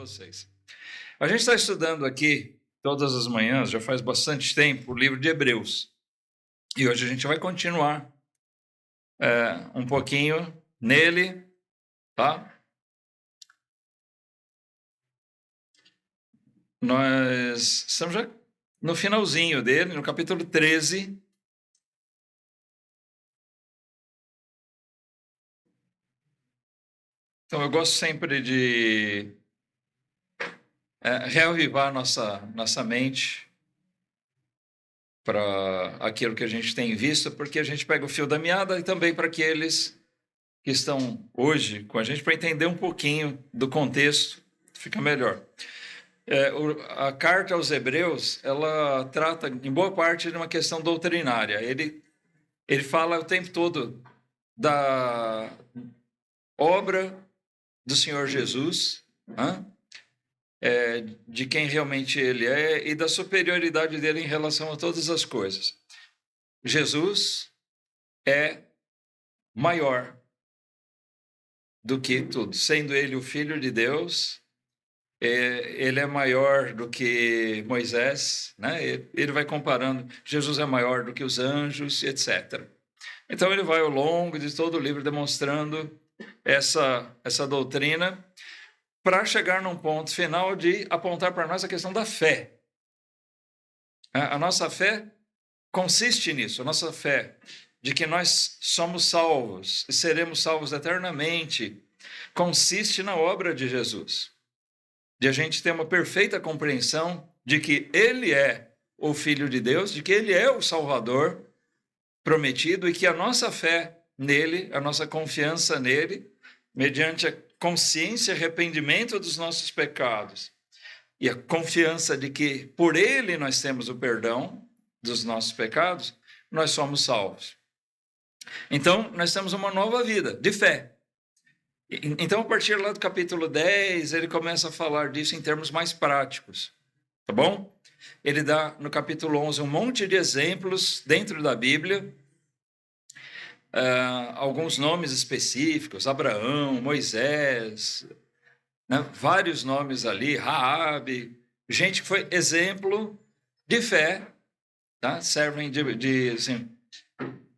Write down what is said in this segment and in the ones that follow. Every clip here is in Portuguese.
vocês. A gente está estudando aqui todas as manhãs, já faz bastante tempo, o livro de Hebreus. E hoje a gente vai continuar um pouquinho nele, tá? Nós estamos já no finalzinho dele, no capítulo 13. Então, eu gosto sempre de reavivar nossa mente para aquilo que a gente tem visto, porque a gente pega o fio da meada e também para aqueles que estão hoje com a gente, para entender um pouquinho do contexto, fica melhor. A carta aos Hebreus, ela trata, em boa parte, de uma questão doutrinária. Ele fala o tempo todo da obra do Senhor Jesus, de quem realmente ele é e da superioridade dele em relação a todas as coisas. Jesus é maior do que tudo, sendo ele o Filho de Deus, ele é maior do que Moisés, né? Ele vai comparando, Jesus é maior do que os anjos, etc. Então ele vai ao longo de todo o livro demonstrando essa doutrina, para chegar num ponto final de apontar para nós a questão da fé. A nossa fé consiste nisso, a nossa fé de que nós somos salvos e seremos salvos eternamente, consiste na obra de Jesus. De a gente ter uma perfeita compreensão de que ele é o Filho de Deus, de que ele é o Salvador prometido e que a nossa fé nele, a nossa confiança nele, mediante a consciência e arrependimento dos nossos pecados e a confiança de que por ele nós temos o perdão dos nossos pecados, nós somos salvos. Então, nós temos uma nova vida de fé. Então, a partir lá do capítulo 10, ele começa a falar disso em termos mais práticos, tá bom? Ele dá, no capítulo 11, um monte de exemplos dentro da Bíblia, alguns nomes específicos, Abraão, Moisés, né? Vários nomes ali, Raabe, gente que foi exemplo de fé, tá? Servem assim,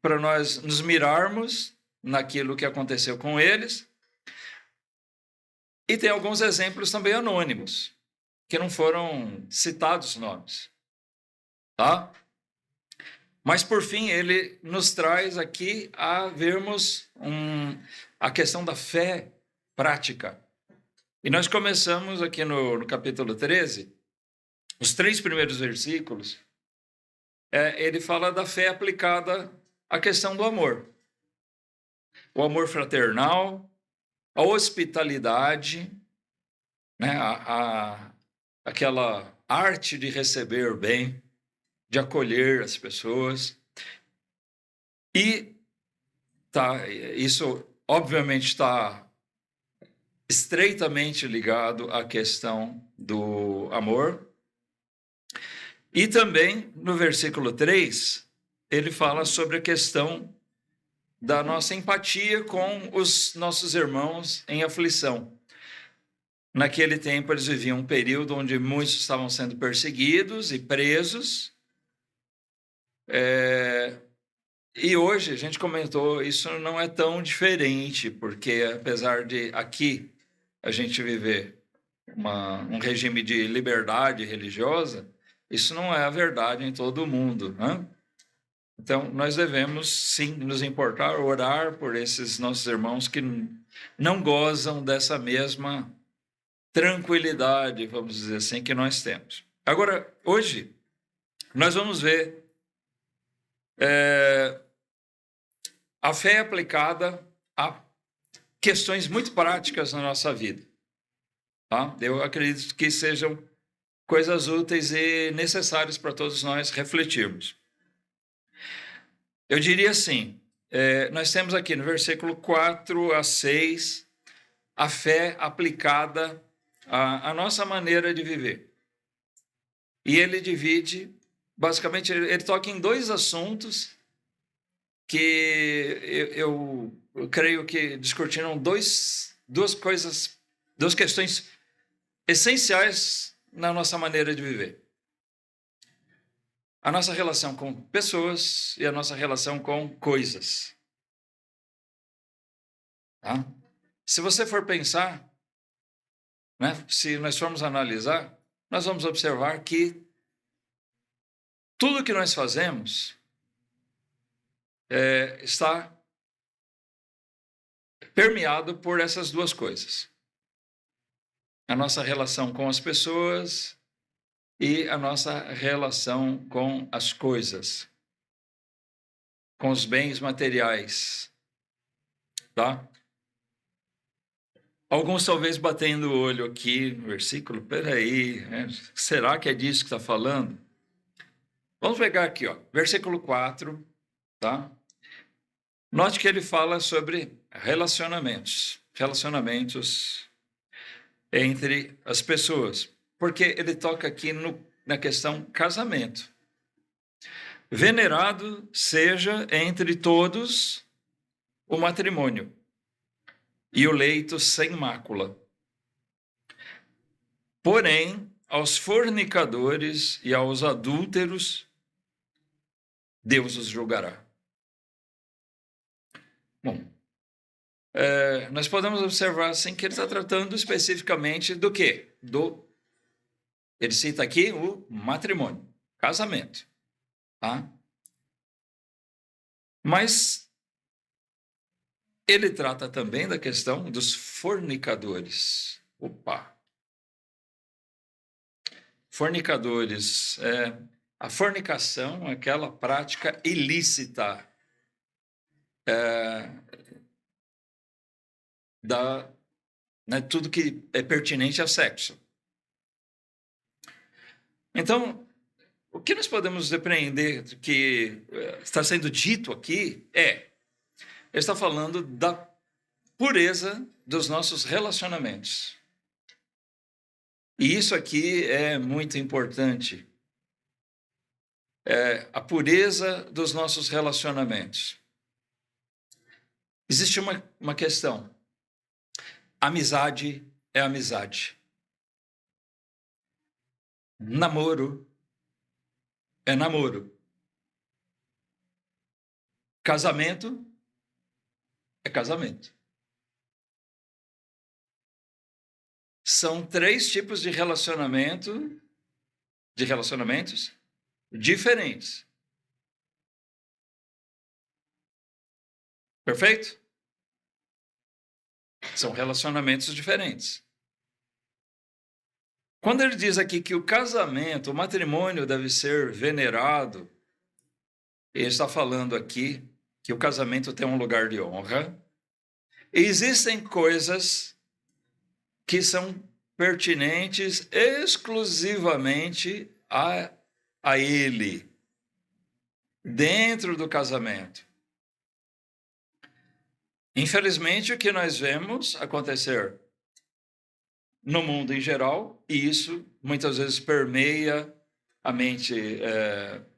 para nós nos mirarmos naquilo que aconteceu com eles. E tem alguns exemplos também anônimos, que não foram citados nomes, tá? Mas, por fim, ele nos traz aqui a vermos a questão da fé prática. E nós começamos aqui no capítulo 13, os 3 primeiros versículos, ele fala da fé aplicada à questão do amor. O amor fraternal, a hospitalidade, né, aquela arte de receber bem, de acolher as pessoas. E isso, obviamente, está estreitamente ligado à questão do amor. E também, no versículo 3, ele fala sobre a questão da nossa empatia com os nossos irmãos em aflição. Naquele tempo, eles viviam um período onde muitos estavam sendo perseguidos e presos. E hoje, a gente comentou, isso não é tão diferente, porque apesar de aqui a gente viver um regime de liberdade religiosa, isso não é a verdade em todo o mundo, né? Então, nós devemos, sim, nos importar, orar por esses nossos irmãos que não gozam dessa mesma tranquilidade, vamos dizer assim, que nós temos. Agora, hoje, nós vamos ver a fé aplicada a questões muito práticas na nossa vida. Tá? Eu acredito que sejam coisas úteis e necessárias para todos nós refletirmos. Eu diria assim, nós temos aqui no versículo 4 a 6, a fé aplicada à nossa maneira de viver. E ele divide, basicamente, ele toca em 2 assuntos que eu creio que discutiram duas questões essenciais na nossa maneira de viver. A nossa relação com pessoas e a nossa relação com coisas. Tá? Se você for pensar, né, se nós formos analisar, nós vamos observar que tudo que nós fazemos está permeado por essas duas coisas. A nossa relação com as pessoas e a nossa relação com as coisas, com os bens materiais, tá? Alguns talvez batendo o olho aqui no versículo, peraí, será que é disso que está falando? Vamos pegar aqui, ó, versículo 4, tá? Note que ele fala sobre relacionamentos entre as pessoas, porque ele toca aqui na questão casamento. Venerado seja entre todos o matrimônio e o leito sem mácula. Porém, aos fornicadores e aos adúlteros, Deus os julgará. Bom, nós podemos observar assim que ele está tratando especificamente do quê? Ele cita aqui o matrimônio, casamento. Tá? Mas ele trata também da questão dos fornicadores. Opa! Fornicadores, a fornicação, aquela prática ilícita tudo que é pertinente ao sexo. Então, o que nós podemos depreender do que está sendo dito aqui ele está falando da pureza dos nossos relacionamentos. E isso aqui é muito importante. A pureza dos nossos relacionamentos. Existe uma questão. Amizade é amizade. Namoro é namoro. Casamento é casamento. São 3 tipos de relacionamentos diferentes. Perfeito? São relacionamentos diferentes. Quando ele diz aqui que o casamento, o matrimônio deve ser venerado, ele está falando aqui que o casamento tem um lugar de honra. E existem coisas que são pertinentes exclusivamente a ele, dentro do casamento. Infelizmente, o que nós vemos acontecer no mundo em geral, e isso muitas vezes permeia a mente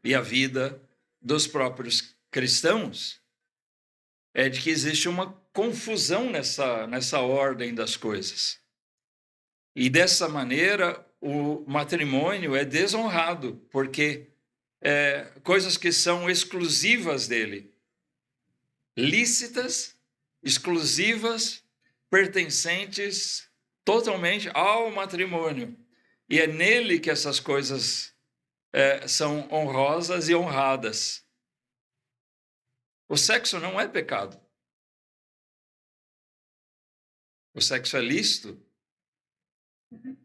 e a vida dos próprios cristãos, é de que existe uma confusão nessa ordem das coisas. E dessa maneira, o matrimônio é desonrado, porque coisas que são exclusivas dele, lícitas, exclusivas, pertencentes totalmente ao matrimônio. E é nele que essas coisas são honrosas e honradas. O sexo não é pecado. O sexo é lícito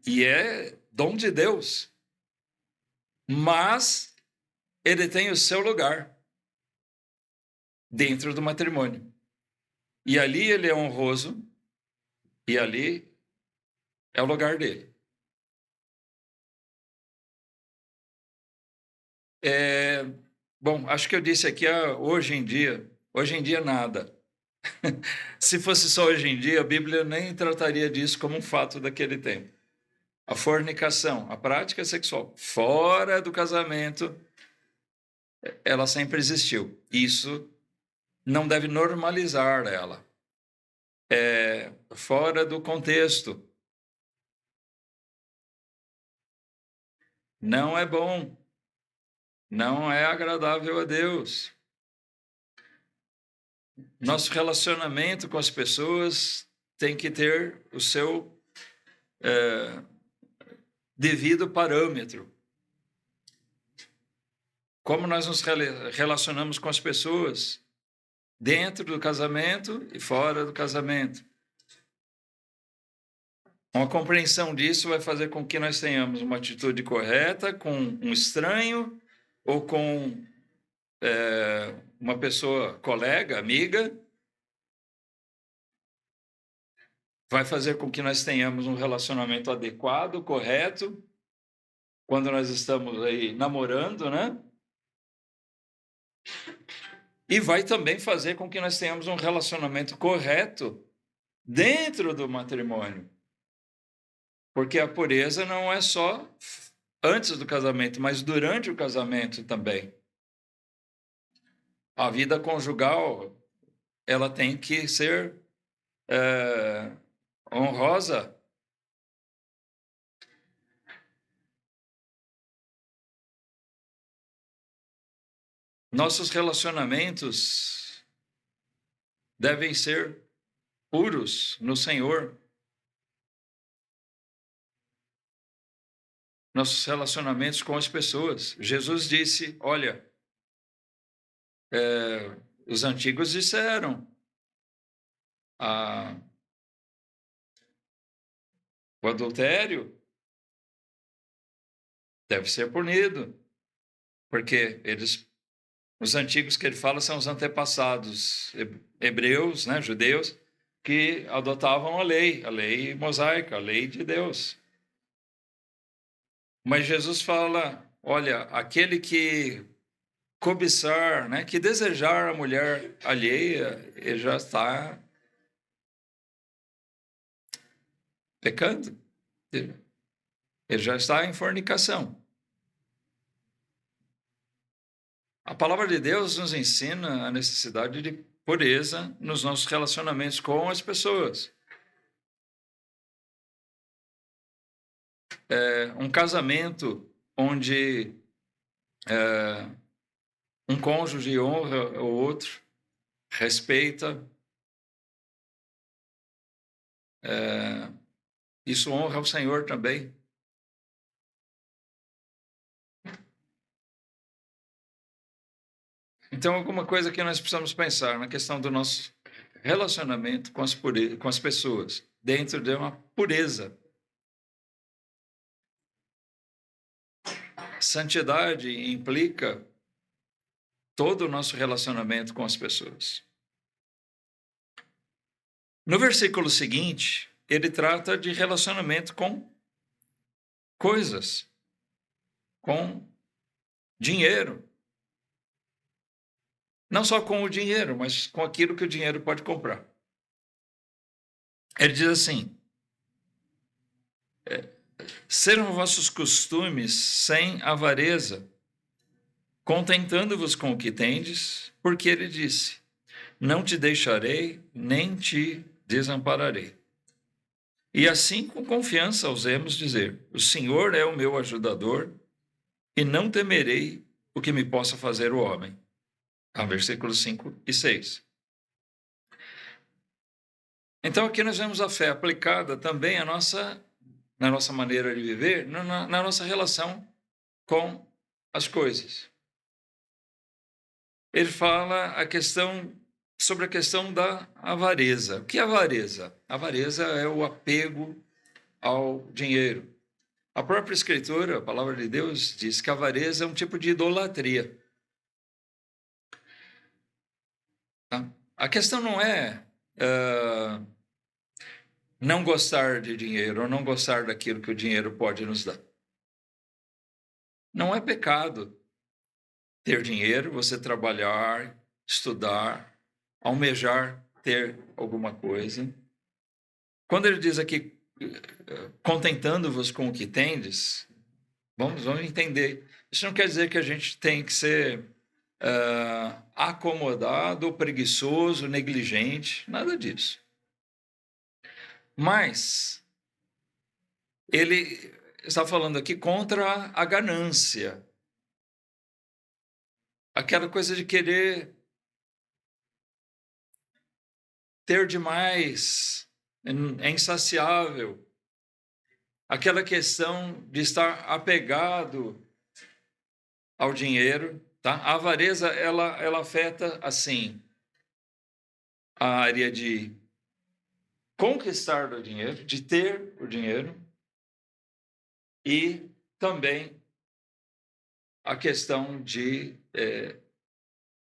e é dom de Deus. Mas ele tem o seu lugar dentro do matrimônio. E ali ele é honroso e ali é o lugar dele. Bom, acho que eu disse aqui hoje em dia nada. Se fosse só hoje em dia, a Bíblia nem trataria disso como um fato daquele tempo. A fornicação, a prática sexual fora do casamento, ela sempre existiu. Isso não deve normalizar ela. Fora do contexto. não é bom, não é agradável a Deus. Nosso relacionamento com as pessoas tem que ter o seu devido parâmetro. Como nós nos relacionamos com as pessoas dentro do casamento e fora do casamento. Uma compreensão disso vai fazer com que nós tenhamos uma atitude correta com um estranho ou com uma pessoa, colega, amiga. Vai fazer com que nós tenhamos um relacionamento adequado, correto, quando nós estamos aí namorando, né? E vai também fazer com que nós tenhamos um relacionamento correto dentro do matrimônio. Porque a pureza não é só antes do casamento, mas durante o casamento também. A vida conjugal, ela tem que ser honrosa. Nossos relacionamentos devem ser puros no Senhor. Nossos relacionamentos com as pessoas. Jesus disse, olha, os antigos disseram, o adultério deve ser punido, porque os antigos que ele fala são os antepassados hebreus, né, judeus, que adotavam a lei mosaica, a lei de Deus. Mas Jesus fala, olha, aquele que cobiçar, né, que desejar a mulher alheia, ele já está pecando. Ele já está em fornicação. A palavra de Deus nos ensina a necessidade de pureza nos nossos relacionamentos com as pessoas. Um casamento onde um cônjuge honra o outro, respeita, isso honra o Senhor também. Então, alguma coisa que nós precisamos pensar na questão do nosso relacionamento com as pessoas, dentro de uma pureza. Santidade implica todo o nosso relacionamento com as pessoas. No versículo seguinte, ele trata de relacionamento com coisas, com dinheiro. Não só com o dinheiro, mas com aquilo que o dinheiro pode comprar. Ele diz assim, sejam vossos costumes sem avareza, contentando-vos com o que tendes, porque ele disse, não te deixarei, nem te desampararei. E assim, com confiança, ousemos dizer, o Senhor é o meu ajudador, e não temerei o que me possa fazer o homem. Versículos 5 e 6. Então, aqui nós vemos a fé aplicada também na nossa maneira de viver, na nossa relação com as coisas. Ele fala sobre a questão da avareza. O que é avareza? Avareza é o apego ao dinheiro. A própria Escritura, a palavra de Deus, diz que a avareza é um tipo de idolatria. A questão não é não gostar de dinheiro ou não gostar daquilo que o dinheiro pode nos dar. Não é pecado ter dinheiro, você trabalhar, estudar, almejar ter alguma coisa. Quando ele diz aqui, contentando-vos com o que tendes, vamos entender. Isso não quer dizer que a gente tem que ser acomodado, preguiçoso, negligente, nada disso. Mas ele está falando aqui contra a ganância. Aquela coisa de querer ter demais, é insaciável. Aquela questão de estar apegado ao dinheiro, tá? A avareza, ela afeta, assim, a área de conquistar o dinheiro, de ter o dinheiro, e também a questão de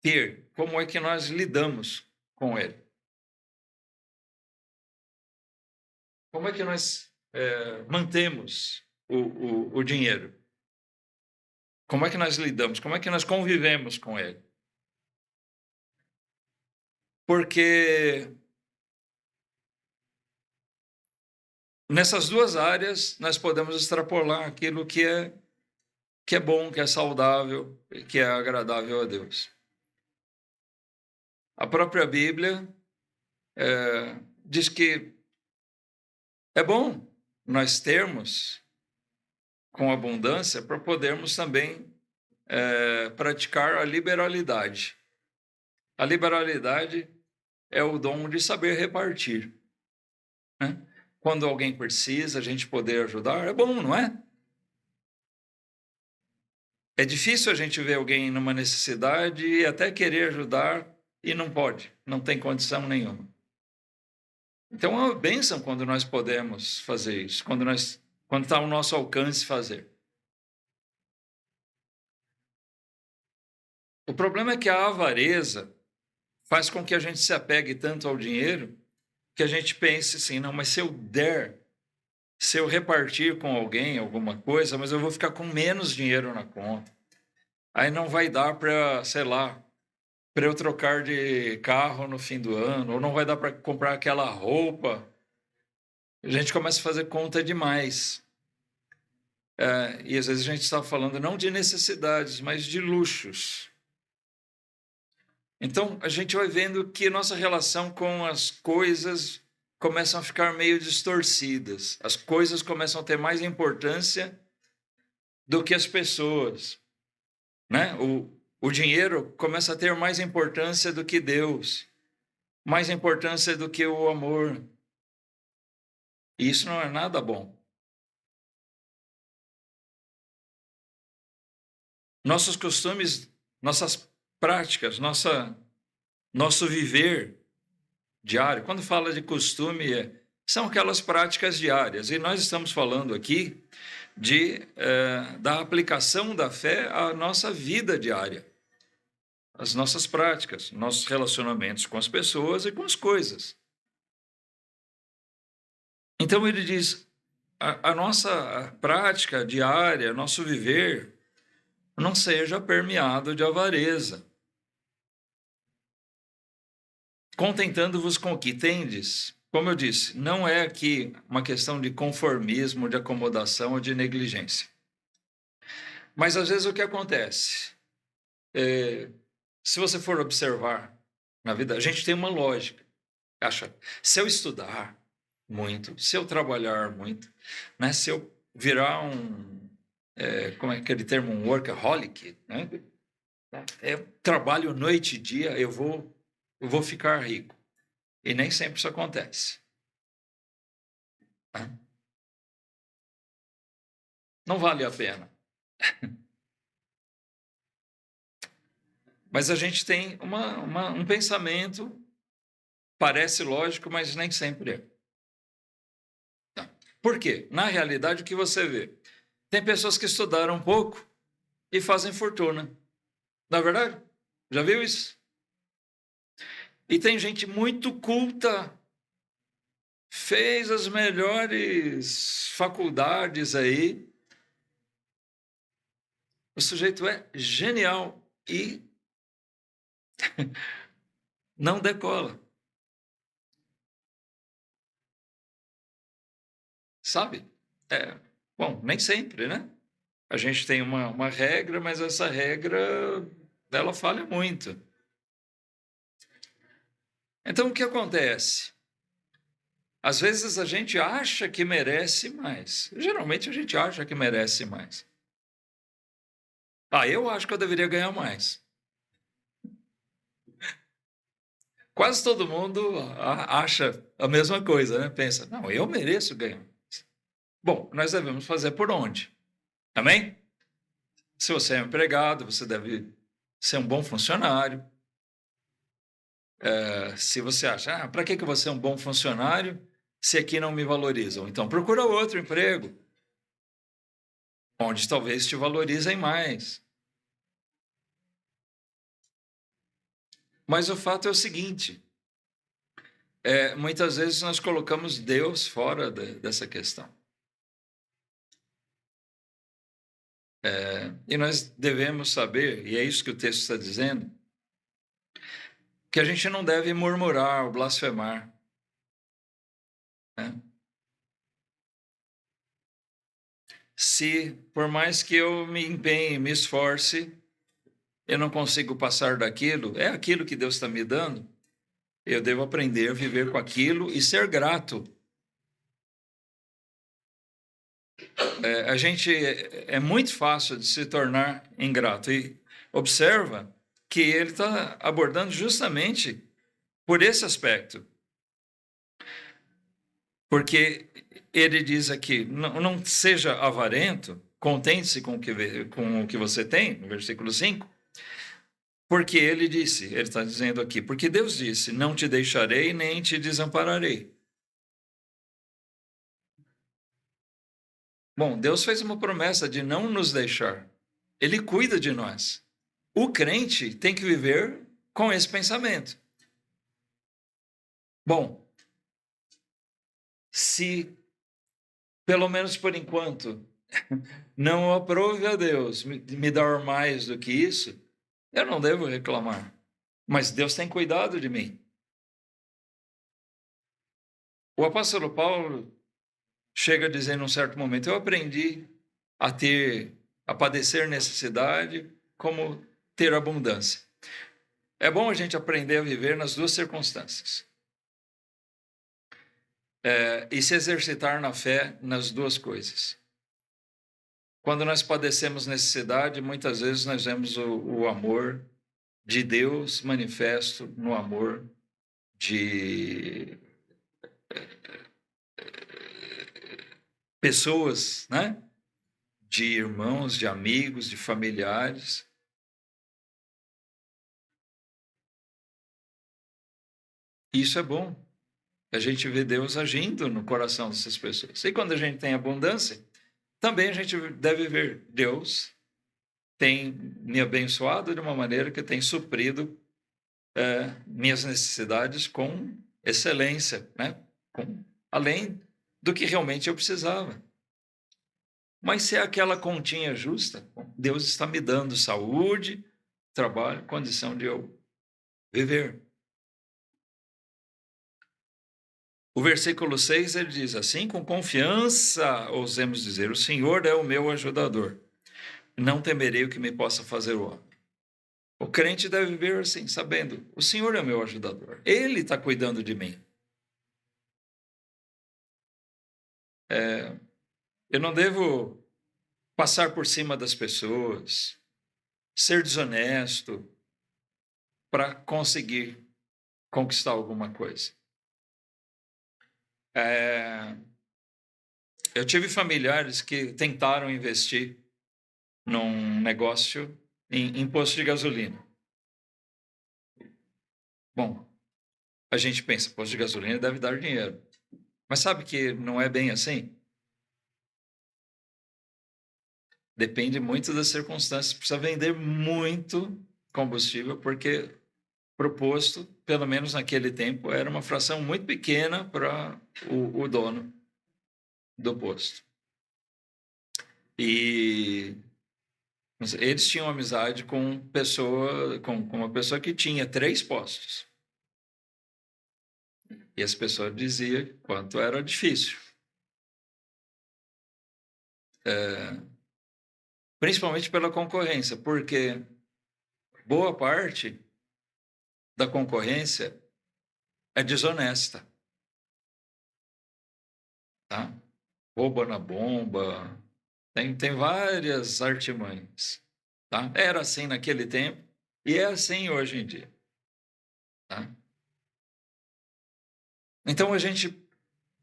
ter, como é que nós lidamos com ele. Como é que nós mantemos o dinheiro? Como é que nós lidamos? Como é que nós convivemos com ele? Porque nessas duas áreas nós podemos extrapolar aquilo que é bom, que é saudável, que é agradável a Deus. A própria Bíblia diz que é bom nós termos com abundância para podermos também praticar a liberalidade. A liberalidade é o dom de saber repartir, né? Quando alguém precisa, a gente poder ajudar, é bom, não é? É difícil a gente ver alguém numa necessidade e até querer ajudar e não pode, não tem condição nenhuma. Então é uma bênção quando nós podemos fazer isso, quando está ao nosso alcance fazer. O problema é que a avareza faz com que a gente se apegue tanto ao dinheiro que a gente pense assim, não, mas se eu repartir com alguém alguma coisa, mas eu vou ficar com menos dinheiro na conta. Aí não vai dar para, sei lá, para eu trocar de carro no fim do ano, ou não vai dar para comprar aquela roupa. A gente começa a fazer conta demais. E às vezes a gente está falando não de necessidades, mas de luxos. Então, a gente vai vendo que nossa relação com as coisas começam a ficar meio distorcidas. As coisas começam a ter mais importância do que as pessoas, né? O dinheiro começa a ter mais importância do que Deus, mais importância do que o amor. E isso não é nada bom. Nossos costumes, nossas práticas, nosso viver diário. Quando fala de costume, são aquelas práticas diárias. E nós estamos falando aqui da aplicação da fé à nossa vida diária, as nossas práticas, nossos relacionamentos com as pessoas e com as coisas. Então ele diz, a nossa prática diária, nosso viver, não seja permeado de avareza, contentando-vos com o que tendes. Como eu disse, não é aqui uma questão de conformismo, de acomodação ou de negligência. Mas às vezes o que acontece? Se você for observar na vida, a gente tem uma lógica. Acha, se eu estudar muito, se eu trabalhar muito, né, se eu virar como é aquele termo, um workaholic, né? Trabalho noite e dia, eu vou ficar rico. E nem sempre isso acontece. Não vale a pena. Mas a gente tem um pensamento, parece lógico, mas nem sempre é. Por quê? Na realidade, o que você vê? Tem pessoas que estudaram um pouco e fazem fortuna. Não é verdade? Já viu isso? E tem gente muito culta, fez as melhores faculdades aí. O sujeito é genial e não decola. Sabe? Bom, nem sempre, né? A gente tem uma regra, mas essa regra, ela falha muito. Então, o que acontece? Às vezes a gente acha que merece mais. Geralmente a gente acha que merece mais. Eu acho que eu deveria ganhar mais. Quase todo mundo acha a mesma coisa, né? Pensa, não, eu mereço ganhar mais. Bom, nós devemos fazer por onde? Amém? Se você é um empregado, você deve ser um bom funcionário. Se você acha, para que você é um bom funcionário se aqui não me valorizam? Então procura outro emprego, onde talvez te valorizem mais. Mas o fato é o seguinte, muitas vezes nós colocamos Deus fora dessa questão. E nós devemos saber, e é isso que o texto está dizendo, que a gente não deve murmurar ou blasfemar. Né? Se, por mais que eu me empenhe, me esforce, eu não consigo passar daquilo, é aquilo que Deus está me dando, eu devo aprender a viver com aquilo e ser grato. A gente é muito fácil de se tornar ingrato. E observa que ele está abordando justamente por esse aspecto. Porque ele diz aqui, não seja avarento, contente-se com o que você tem, no versículo 5, porque ele está dizendo aqui, porque Deus disse, não te deixarei nem te desampararei. Bom, Deus fez uma promessa de não nos deixar. Ele cuida de nós. O crente tem que viver com esse pensamento. Bom, se, pelo menos por enquanto, não aprove a Deus me dar mais do que isso, eu não devo reclamar. Mas Deus tem cuidado de mim. O apóstolo Paulo chega a dizer num certo momento, eu aprendi a padecer necessidade como ter abundância. É bom a gente aprender a viver nas duas circunstâncias. E se exercitar na fé nas duas coisas. Quando nós padecemos necessidade, muitas vezes nós vemos o amor de Deus manifesto no amor de pessoas, né? De irmãos, de amigos, de familiares. Isso é bom. A gente vê Deus agindo no coração dessas pessoas. E quando a gente tem abundância, também a gente deve ver Deus tem me abençoado de uma maneira que tem suprido minhas necessidades com excelência, né? Além do que realmente eu precisava. Mas se é aquela continha justa, Deus está me dando saúde, trabalho, condição de eu viver. O versículo 6, ele diz assim, com confiança ousemos dizer, o Senhor é o meu ajudador, não temerei o que me possa fazer o homem. O crente deve viver assim, sabendo, o Senhor é o meu ajudador, Ele está cuidando de mim. Eu não devo passar por cima das pessoas, ser desonesto para conseguir conquistar alguma coisa. Eu tive familiares que tentaram investir num negócio em posto de gasolina. Bom, a gente pensa, posto de gasolina deve dar dinheiro. Mas sabe que não é bem assim? Depende muito das circunstâncias. Precisa vender muito combustível, porque para o posto, pelo menos naquele tempo, era uma fração muito pequena para o dono do posto. E eles tinham amizade com uma pessoa que tinha 3 postos. E essa pessoa dizia quanto era difícil. Principalmente pela concorrência, porque boa parte da concorrência é desonesta. tá? Rouba na bomba, tem várias artimanhas, tá? Era assim naquele tempo e é assim hoje em dia, tá? Então a gente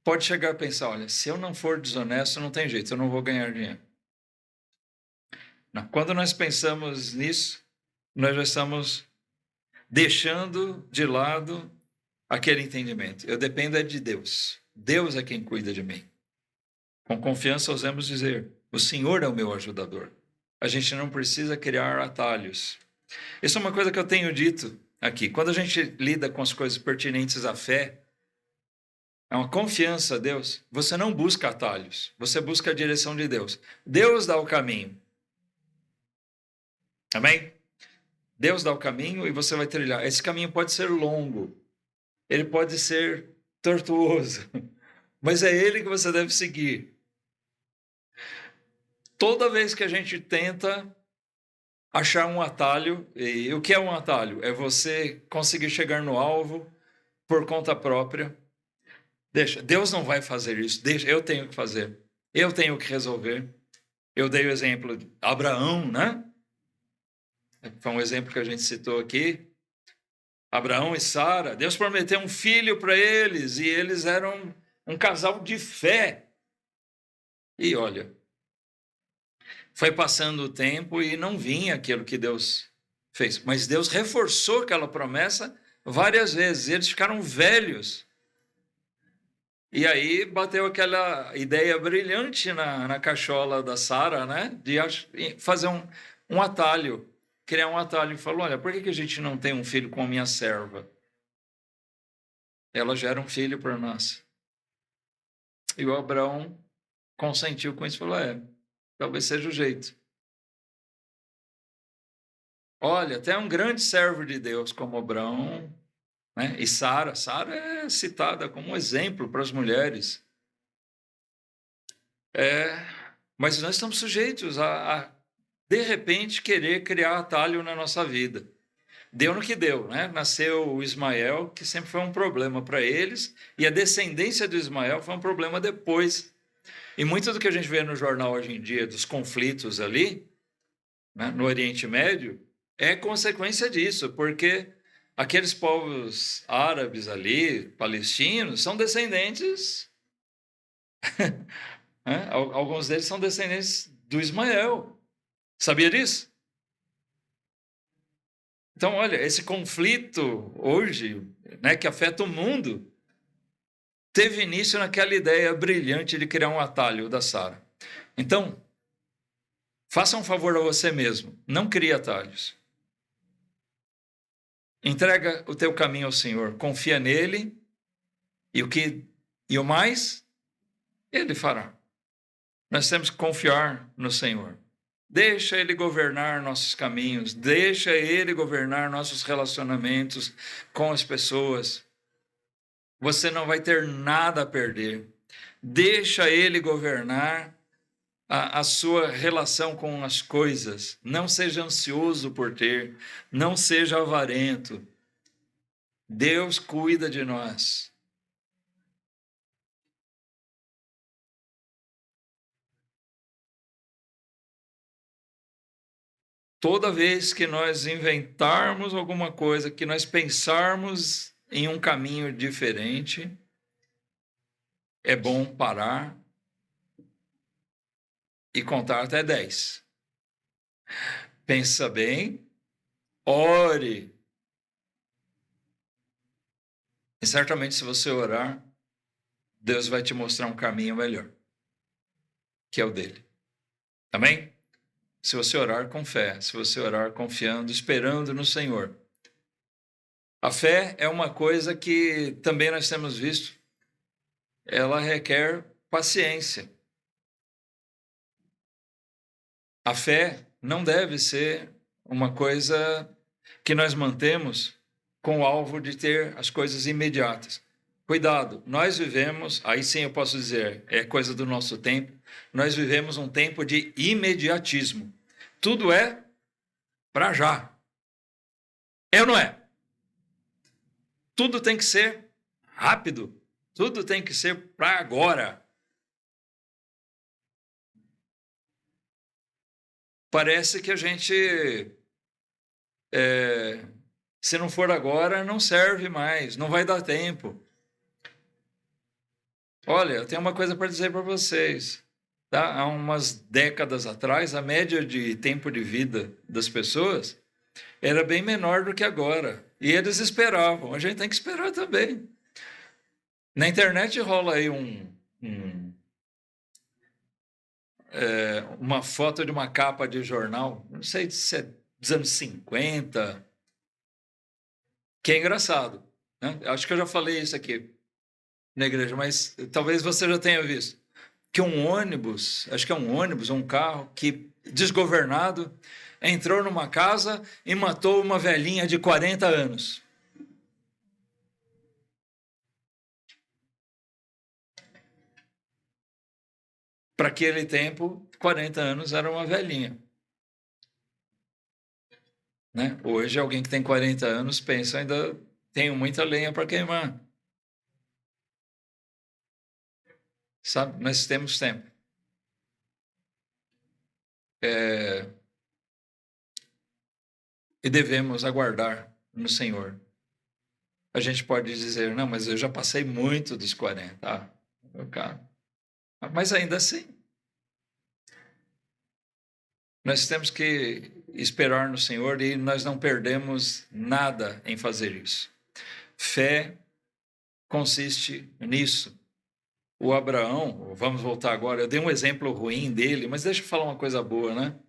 pode chegar a pensar, olha, se eu não for desonesto, não tem jeito, eu não vou ganhar dinheiro. Não. Quando nós pensamos nisso, nós já estamos deixando de lado aquele entendimento. Eu dependo é de Deus. Deus é quem cuida de mim. Com confiança ousamos dizer, o Senhor é o meu ajudador. A gente não precisa criar atalhos. Isso é uma coisa que eu tenho dito aqui. Quando a gente lida com as coisas pertinentes à fé, é uma confiança a Deus, você não busca atalhos, você busca a direção de Deus. Deus dá o caminho. Amém? Deus dá o caminho e você vai trilhar. Esse caminho pode ser longo, ele pode ser tortuoso, mas é ele que você deve seguir. Toda vez que a gente tenta achar um atalho, e o que é um atalho? É você conseguir chegar no alvo por conta própria. Deixa, Deus não vai fazer isso, deixa, eu tenho que fazer, eu tenho que resolver. Eu dei o exemplo de Abraão, né? Foi um exemplo que a gente citou aqui. Abraão e Sara, Deus prometeu um filho para eles e eles eram um casal de fé. E olha, foi passando o tempo e não vinha aquilo que Deus fez. Mas Deus reforçou aquela promessa várias vezes. Eles ficaram velhos. E aí bateu aquela ideia brilhante na cachola da Sara, né? De fazer um atalho, criar um atalho. E falou, olha, por que a gente não tem um filho com a minha serva? Ela gera um filho para nós. E o Abraão consentiu com isso e falou, talvez seja o jeito. Olha, até um grande servo de Deus como Abraão, né? E Sara é citada como um exemplo para as mulheres. Mas nós estamos sujeitos a, de repente, querer criar atalho na nossa vida. Deu no que deu, né? Nasceu o Ismael, que sempre foi um problema para eles, e a descendência do Ismael foi um problema depois. E muito do que a gente vê no jornal hoje em dia, dos conflitos ali, né, no Oriente Médio, é consequência disso, porque aqueles povos árabes ali, palestinos, são descendentes, né? Alguns deles são descendentes do Ismael. Sabia disso? Então, olha, esse conflito hoje, né, que afeta o mundo, teve início naquela ideia brilhante de criar um atalho da Sara. Então, faça um favor a você mesmo, não crie atalhos. Entrega o teu caminho ao Senhor, confia nele e o mais ele fará. Nós temos que confiar no Senhor. Deixa ele governar nossos caminhos, deixa ele governar nossos relacionamentos com as pessoas. Você não vai ter nada a perder. Deixa ele governar a sua relação com as coisas. Não seja ansioso por ter, não seja avarento. Deus cuida de nós. Toda vez que nós inventarmos alguma coisa, que nós pensarmos em um caminho diferente, é bom parar e contar até 10. Pensa bem, ore. E certamente, se você orar, Deus vai te mostrar um caminho melhor, que é o dele. Amém? Se você orar com fé, se você orar confiando, esperando no Senhor. A fé é uma coisa que também nós temos visto, ela requer paciência. A fé não deve ser uma coisa que nós mantemos com o alvo de ter as coisas imediatas. Cuidado, nós vivemos, aí sim eu posso dizer, é coisa do nosso tempo, nós vivemos um tempo de imediatismo. Tudo é para já. É ou não é? Tudo tem que ser rápido, tudo tem que ser para agora. parece que a gente, se não for agora, não serve mais, não vai dar tempo. Olha, eu tenho uma coisa para dizer para vocês. Tá? Há umas décadas atrás, a média de tempo de vida das pessoas era bem menor do que agora. E eles esperavam. A gente tem que esperar também. Na internet rola aí uma foto de uma capa de jornal, não sei se é dos anos 50, que é engraçado. Né? Acho que eu já falei isso aqui na igreja, mas talvez você já tenha visto. Que um ônibus, acho que é um ônibus, um carro, que desgovernado, entrou numa casa e matou uma velhinha de 40 anos. Para aquele tempo, 40 anos era uma velhinha. Né? Hoje, alguém que tem 40 anos pensa, ainda tenho muita lenha para queimar. Sabe? Nós temos tempo. E devemos aguardar no Senhor. A gente pode dizer, não, mas eu já passei muito dos 40. Ah, meu caro. Mas ainda assim, nós temos que esperar no Senhor e nós não perdemos nada em fazer isso. Fé consiste nisso. O Abraão, vamos voltar agora, eu dei um exemplo ruim dele, mas deixa eu falar uma coisa boa, né?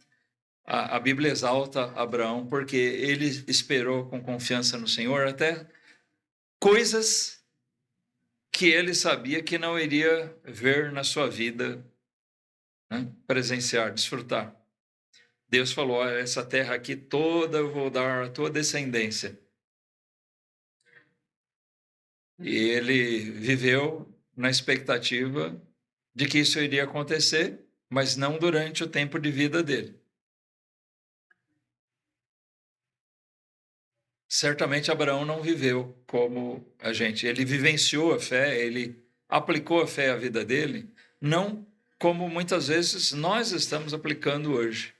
A Bíblia exalta Abraão porque ele esperou com confiança no Senhor até coisas que ele sabia que não iria ver na sua vida, né? Presenciar, desfrutar. Deus falou, olha, essa terra aqui toda eu vou dar à tua descendência. E ele viveu na expectativa de que isso iria acontecer, mas não durante o tempo de vida dele. Certamente Abraão não viveu como a gente. Ele vivenciou a fé, ele aplicou a fé à vida dele, não como muitas vezes nós estamos aplicando hoje,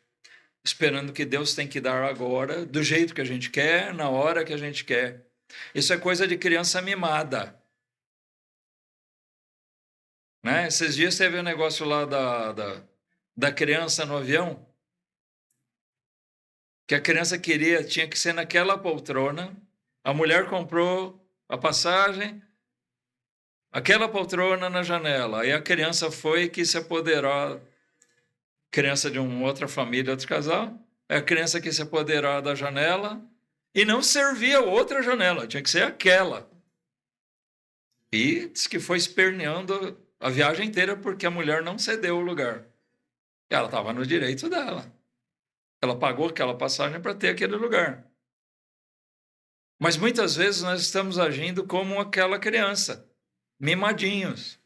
esperando que Deus tem que dar agora, do jeito que a gente quer, na hora que a gente quer. Isso é coisa de criança mimada. Né? Esses dias teve um negócio lá da criança no avião, que a criança tinha que ser naquela poltrona, a mulher comprou a passagem, aquela poltrona na janela, aí a criança foi e quis se apoderar, criança de uma outra família, outro casal, a criança quis se apoderar da janela e não servia outra janela, tinha que ser aquela. E disse que foi esperneando a viagem inteira porque a mulher não cedeu o lugar. Ela estava no direito dela. Ela pagou aquela passagem para ter aquele lugar. Mas muitas vezes nós estamos agindo como aquela criança, mimadinhos,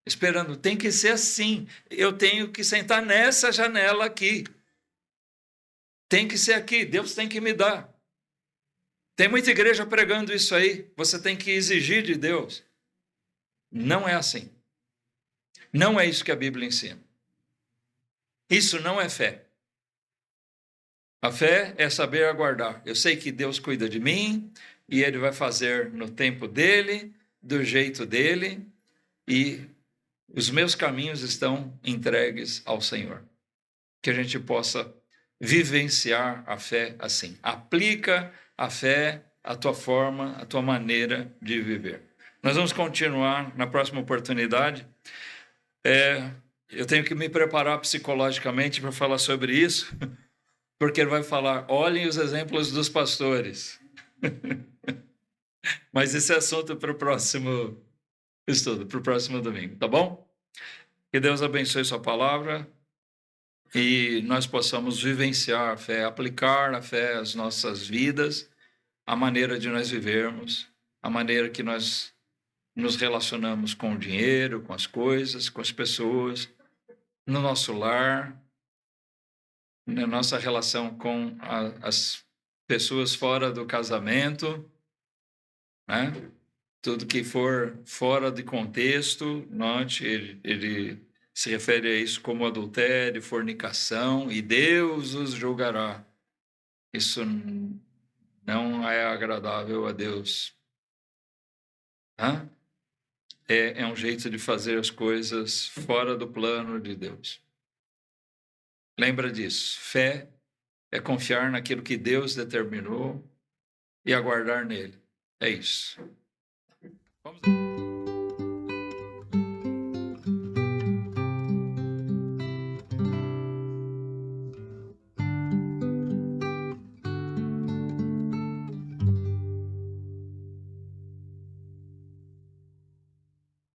esperando. Tem que ser assim. Eu tenho que sentar nessa janela aqui. Tem que ser aqui. Deus tem que me dar. Tem muita igreja pregando isso aí. Você tem que exigir de Deus. Não é assim. Não é isso que a Bíblia ensina. Isso não é fé. A fé é saber aguardar. Eu sei que Deus cuida de mim e Ele vai fazer no tempo dEle, do jeito dEle, e os meus caminhos estão entregues ao Senhor. Que a gente possa vivenciar a fé assim. Aplica a fé à tua forma, à tua maneira de viver. Nós vamos continuar na próxima oportunidade. Eu tenho que me preparar psicologicamente para falar sobre isso, porque ele vai falar, olhem os exemplos dos pastores. Mas esse é assunto para o próximo estudo, para o próximo domingo, tá bom? Que Deus abençoe sua palavra e nós possamos vivenciar a fé, aplicar a fé às nossas vidas, a maneira de nós vivermos, a maneira que nós nos relacionamos com o dinheiro, com as coisas, com as pessoas, no nosso lar, na nossa relação com as pessoas fora do casamento, né? Tudo que for fora de contexto, note, ele se refere a isso como adultério, fornicação, e Deus os julgará. Isso não é agradável a Deus. Hã? É um jeito de fazer as coisas fora do plano de Deus. Lembra disso. Fé é confiar naquilo que Deus determinou e aguardar nele. É isso. Vamos lá.